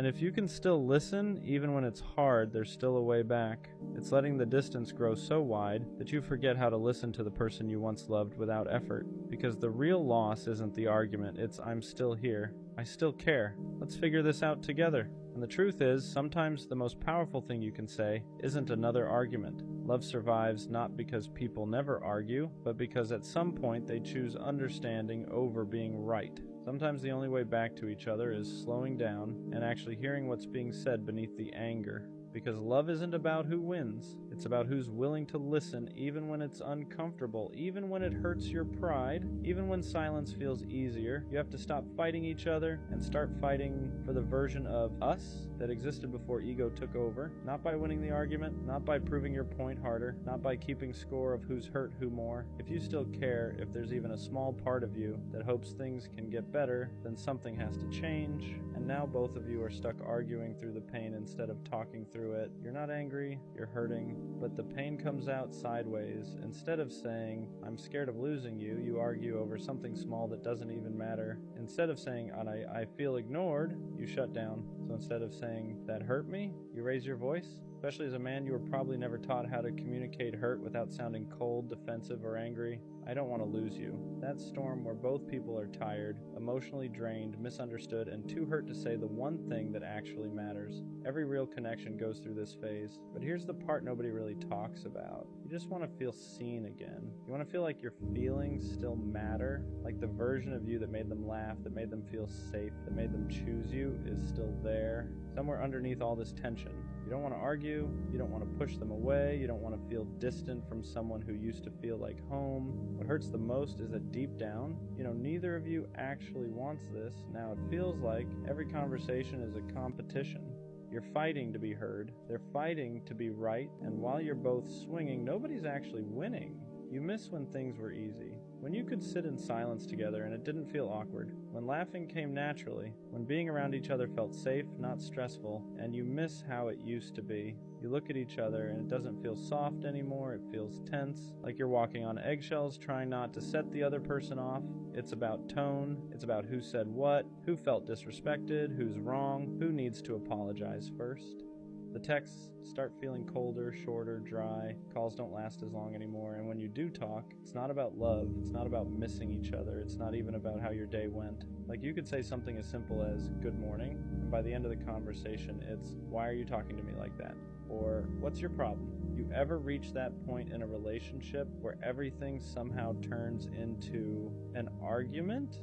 And if you can still listen, even when it's hard, there's still a way back. It's letting the distance grow so wide that you forget how to listen to the person you once loved without effort. Because the real loss isn't the argument, it's I'm still here. I still care. Let's figure this out together. And the truth is, sometimes the most powerful thing you can say isn't another argument. Love survives not because people never argue, but because at some point they choose understanding over being right. Sometimes the only way back to each other is slowing down and actually hearing what's being said beneath the anger. Because love isn't about who wins, it's about who's willing to listen even when it's uncomfortable, even when it hurts your pride, even when silence feels easier. You have to stop fighting each other and start fighting for the version of us that existed before ego took over, not by winning the argument, not by proving your point harder, not by keeping score of who's hurt who more. If you still care, if there's even a small part of you that hopes things can get better, then something has to change, and now both of you are stuck arguing through the pain instead of talking through it. You're not angry, you're hurting, but the pain comes out sideways. Instead of saying, I'm scared of losing you, you argue over something small that doesn't even matter. Instead of saying, I feel ignored, you shut down. So instead of saying, that hurt me, you raise your voice. Especially as a man, you were probably never taught how to communicate hurt without sounding cold, defensive, or angry. I don't want to lose you. That storm where both people are tired, emotionally drained, misunderstood, and too hurt to say the one thing that actually matters. Every real connection goes through this phase. But here's the part nobody really talks about. You just want to feel seen again. You want to feel like your feelings still matter, like the version of you that made them laugh, that made them feel safe, that made them choose you is still there, somewhere underneath all this tension. You don't want to argue, you don't want to push them away, you don't want to feel distant from someone who used to feel like home. What hurts the most is that deep down, neither of you actually wants this. Now it feels like every conversation is a competition. You're fighting to be heard, they're fighting to be right, and while you're both swinging, nobody's actually winning. You miss when things were easy, when you could sit in silence together and it didn't feel awkward, when laughing came naturally, when being around each other felt safe, not stressful, and you miss how it used to be. You look at each other and it doesn't feel soft anymore, it feels tense, like you're walking on eggshells trying not to set the other person off. It's about tone, it's about who said what, who felt disrespected, who's wrong, who needs to apologize first. The texts start feeling colder, shorter, dry. Calls don't last as long anymore. And when you do talk, it's not about love. It's not about missing each other. It's not even about how your day went. Like you could say something as simple as, good morning. And by the end of the conversation, it's, why are you talking to me like that? Or, what's your problem? You ever reach that point in a relationship where everything somehow turns into an argument?